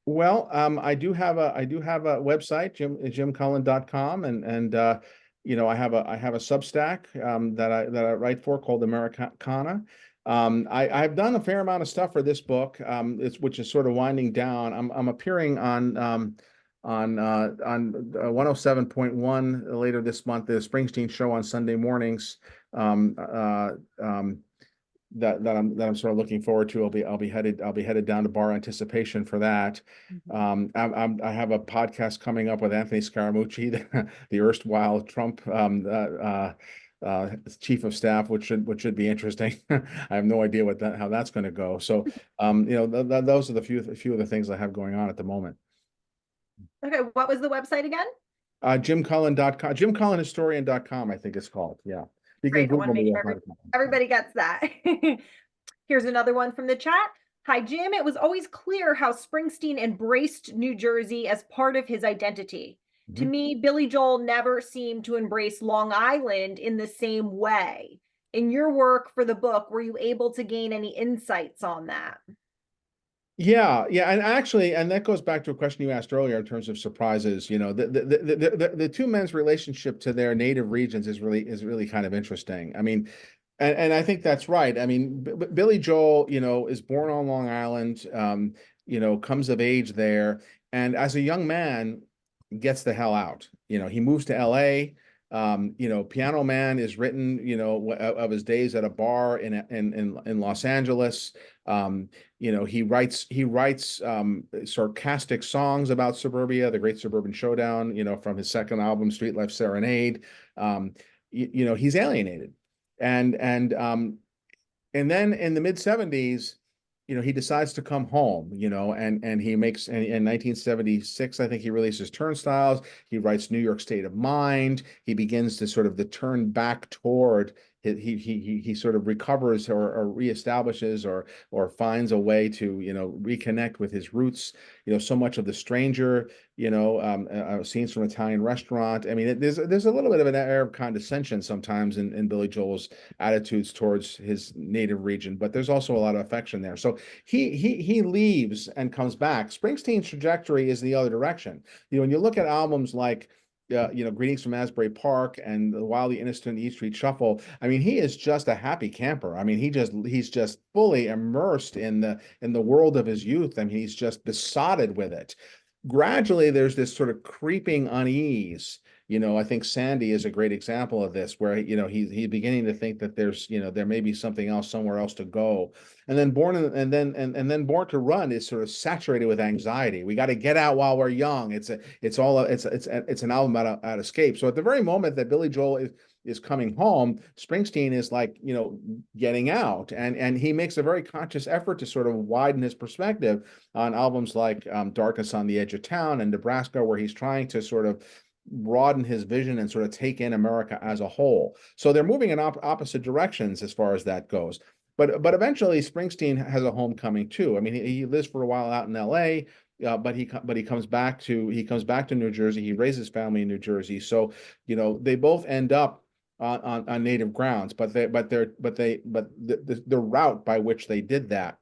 Well, I do have a website, jimcullen.com, and I have a Substack that I write for, called Americana. I've done a fair amount of stuff for this book, which is sort of winding down. I'm appearing on on 107.1 later this month, the Springsteen show on Sunday mornings. Um, uh, um, that I'm sort of looking forward to. I'll be headed down to Bar Anticipation for that. I have a podcast coming up with Anthony Scaramucci, the erstwhile Trump chief of staff, which should be interesting. I have no idea how that's going to go. So those are the few of the things I have going on at the moment.
Okay, what was the website again?
JimCullen.com, JimCullenHistorian.com, I think it's called. Yeah. You can
Great. I want to
Google
make
me.
sure everybody gets that. Here's another one from the chat. Hi, Jim. It was always clear how Springsteen embraced New Jersey as part of his identity. To me, Billy Joel never seemed to embrace Long Island in the same way. In your work for the book, were you able to gain any insights on that?
Yeah, and actually, and that goes back to a question you asked earlier in terms of surprises. You know, the two men's relationship to their native regions is really kind of interesting. I mean, and I think that's right. I mean, Billy Joel, is born on Long Island, comes of age there, and as a young man, gets the hell out. He moves to L.A. Piano Man is written, of his days at a bar in Los Angeles. He writes sarcastic songs about suburbia, the Great Suburban Showdown, from his second album, Street Life Serenade. He's alienated. And then in the mid-70s, he decides to come home, and he makes, in 1976, I think he releases Turnstiles. He writes New York State of Mind. He begins to sort of the turn back toward, he sort of recovers or reestablishes or finds a way to, reconnect with his roots. So much of The Stranger, scenes from Italian Restaurant. I mean, there's a little bit of an air of condescension sometimes in Billy Joel's attitudes towards his native region, but there's also a lot of affection there. So he leaves and comes back. Springsteen's trajectory is the other direction. When you look at albums like Greetings from Asbury Park and the Wildly Innocent E Street Shuffle, I mean, he is just a happy camper. I mean, he's just fully immersed in the world of his youth. I mean, he's just besotted with it. Gradually, there's this sort of creeping unease. I think Sandy is a great example of this, where he's beginning to think that there may be something else, somewhere else to go. And then Born to Run is sort of saturated with anxiety. We got to get out while we're young. It's an album about escape. So at the very moment that Billy Joel is coming home, Springsteen is like, getting out. And he makes a very conscious effort to sort of widen his perspective on albums like Darkness on the Edge of Town and Nebraska, where he's trying to sort of broaden his vision and sort of take in America as a whole. So they're moving in opposite directions as far as that goes. But eventually Springsteen has a homecoming too. I mean, he lives for a while out in L.A., but he comes back to New Jersey. He raises family in New Jersey. So they both end up on native grounds, but the route by which they did that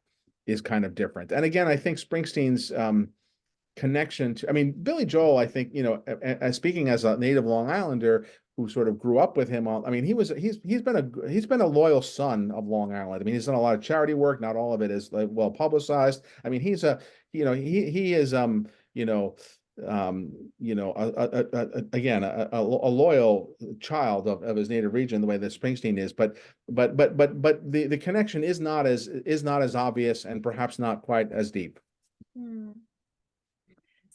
is kind of different. And again, I think Springsteen's connection to, I mean, Billy Joel, I think, as speaking as a native Long Islander who sort of grew up with him, I mean, he's been a loyal son of Long Island. I mean, he's done a lot of charity work. Not all of it is well publicized. I mean, he is again, a loyal child of his native region, the way that Springsteen is, but the connection is not as obvious and perhaps not quite as deep.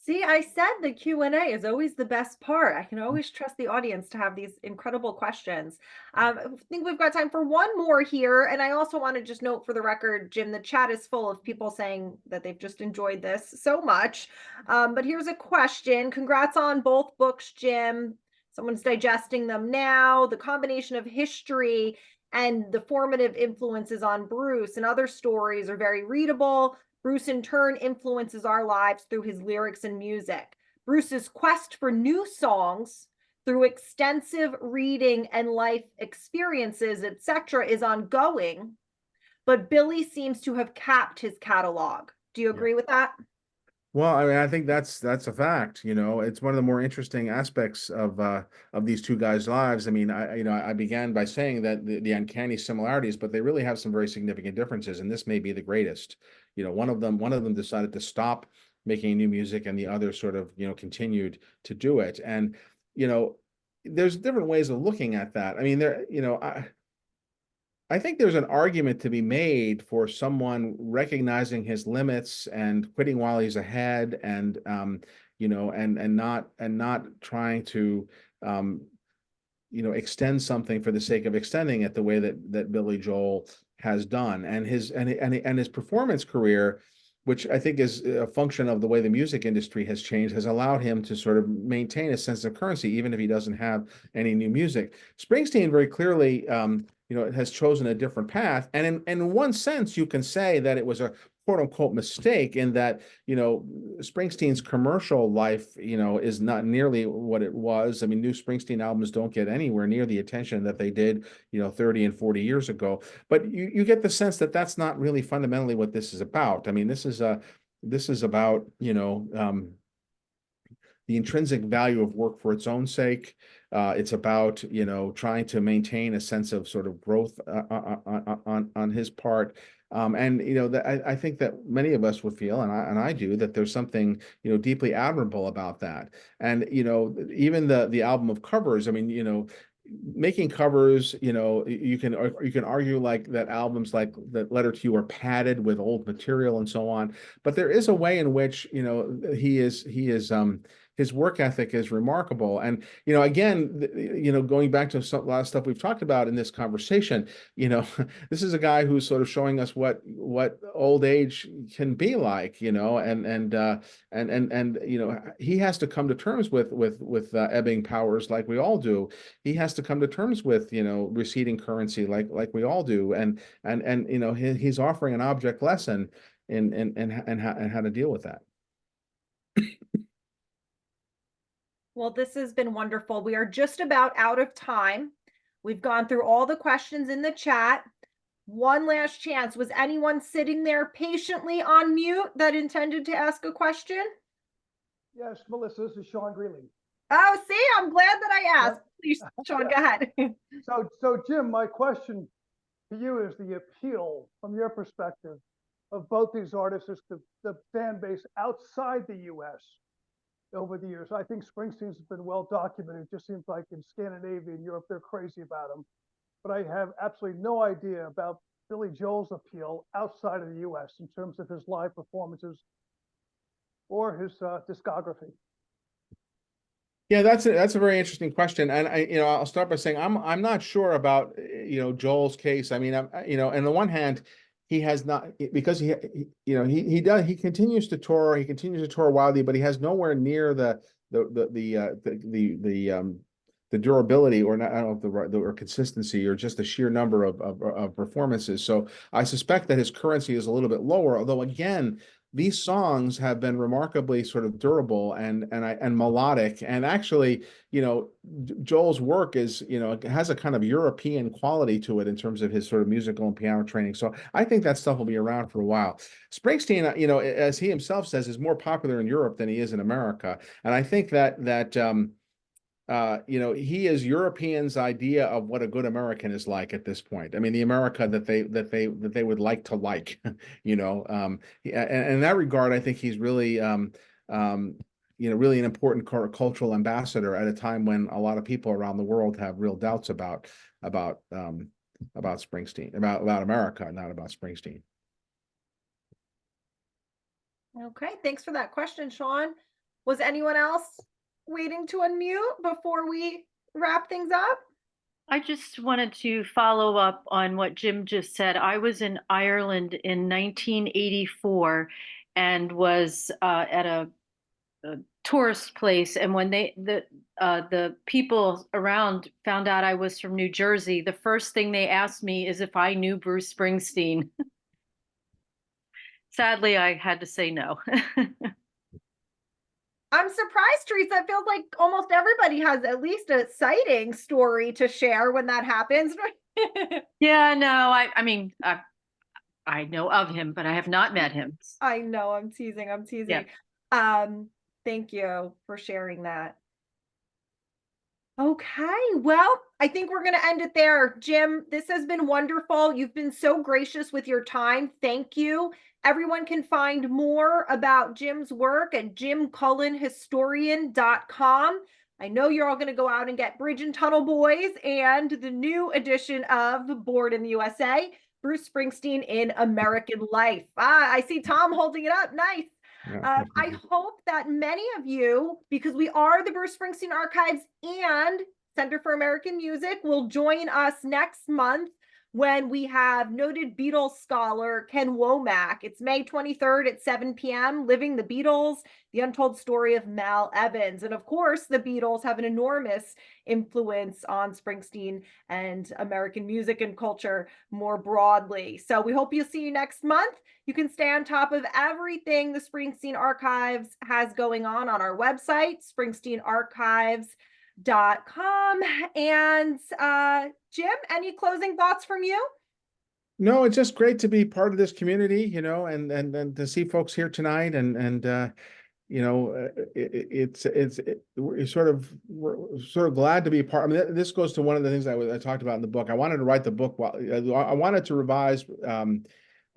See, I said the Q&A is always the best part. I can always trust the audience to have these incredible questions. I think we've got time for one more here. And I also want to just note for the record, Jim, the chat is full of people saying that they've just enjoyed this so much. But here's a question. Congrats on both books, Jim. Someone's digesting them now. The combination of history and the formative influences on Bruce and other stories are very readable. Bruce, in turn, influences our lives through his lyrics and music. Bruce's quest for new songs through extensive reading and life experiences, etc., is ongoing, but Billy seems to have capped his catalog. Do you agree with that?
Well, I mean, I think that's a fact. It's one of the more interesting aspects of these two guys' lives. I mean, I began by saying that the uncanny similarities, but they really have some very significant differences, and this may be the greatest. One of them decided to stop, making new music, and the other sort of, continued to do it. And, there's different ways of looking at that. I mean, I think there's an argument to be made for someone recognizing his limits and quitting while he's ahead, and not trying to extend something for the sake of extending it the way that Billy Joel has done. And his performance career, which I think is a function of the way the music industry has changed, has allowed him to sort of maintain a sense of currency, even if he doesn't have any new music. Springsteen very clearly, has chosen a different path. And in one sense, you can say that it was a quote unquote mistake, in that, Springsteen's commercial life, is not nearly what it was. I mean, new Springsteen albums don't get anywhere near the attention that they did, 30 and 40 years ago. But you get the sense that that's not really fundamentally what this is about. I mean, this is about, the intrinsic value of work for its own sake. It's about, trying to maintain a sense of sort of growth on his part. And I think that many of us would feel, and I do, that there's something deeply admirable about that. And even the album of covers. I mean, making covers, you can argue like that albums like that Letter to You are padded with old material and so on. But there is a way in which he is his work ethic is remarkable. And again, going back to a lot of stuff we've talked about in this conversation, this is a guy who's sort of showing us what old age can be like, and he has to come to terms with ebbing powers, like we all do. He has to come to terms with receding currency, like we all do. And he's offering an object lesson in how to deal with that.
Well, this has been wonderful. We are just about out of time. We've gone through all the questions in the chat. One last chance. Was anyone sitting there patiently on mute that intended to ask a question?
Yes, Melissa, this is Sean Greeley.
Oh, see, I'm glad that I asked. Please, Sean, go ahead.
So Jim, my question to you is the appeal from your perspective of both these artists, is the fan base outside the U.S. over the years. I think Springsteen's been well documented. It just seems like in Scandinavia and Europe, they're crazy about him. But I have absolutely no idea about Billy Joel's appeal outside of the U.S. in terms of his live performances or his discography.
Yeah, that's a very interesting question, and I'll start by saying I'm not sure about Joel's case. I mean, on the one hand, he has not, because he continues to tour wildly, but he has nowhere near the durability, or not, I don't know if or consistency, or just the sheer number of performances. So I suspect that his currency is a little bit lower, although again, these songs have been remarkably sort of durable and melodic. And actually, Joel's work is, has a kind of European quality to it in terms of his sort of musical and piano training. So I think that stuff will be around for a while. Springsteen, as he himself says, is more popular in Europe than he is in America. And I think that he is Europeans' idea of what a good American is like at this point. I mean, the America that they would like to like, and in that regard, I think he's really, really an important cultural ambassador at a time when a lot of people around the world have real doubts about Springsteen, about America, not about Springsteen.
Okay, thanks for that question, Sean. Was anyone else waiting to unmute before we wrap things up?
I just wanted to follow up on what Jim just said. I was in Ireland in 1984 and was at a tourist place. And when the people around found out I was from New Jersey, the first thing they asked me is if I knew Bruce Springsteen. Sadly, I had to say no.
I'm surprised, Teresa. It feels like almost everybody has at least a sighting story to share when that happens.
Yeah, no, I mean, I know of him, but I have not met him.
I know, I'm teasing.
Yeah.
Thank you for sharing that. Okay, well, I think we're going to end it there. Jim, this has been wonderful. You've been so gracious with your time. Thank you. Everyone can find more about Jim's work at jimcullenhistorian.com. I know you're all going to go out and get Bridge and Tunnel Boys and the new edition of Born in the USA, Bruce Springsteen in American Life. I see Tom holding it up. Nice.
Yeah,
I hope that many of you, because we are the Bruce Springsteen Archives and Center for American Music, will join us next month when we have noted Beatles scholar Ken Womack. It's May 23rd at 7 p.m., Living the Beatles, the untold story of Mal Evans. And of course, the Beatles have an enormous influence on Springsteen and American music and culture more broadly. So we hope you'll see you next month. You can stay on top of everything the Springsteen Archives has going on our website, SpringsteenArchives.com. And Jim, any closing thoughts from you?
No, it's just great to be part of this community, you know, and to see folks here tonight, and you know, we're sort of glad to be part. I mean, this goes to one of the things I talked about in the book. I wanted to write the book while I wanted to revise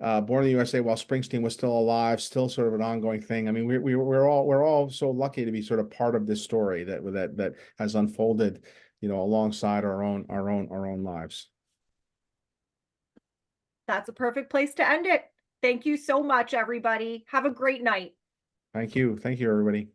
Born in the USA while Springsteen was still alive, still sort of an ongoing thing. I mean, we're all so lucky to be sort of part of this story that has unfolded, you know, alongside our own lives.
That's a perfect place to end it. Thank you so much, everybody. Have a great night.
Thank you, everybody.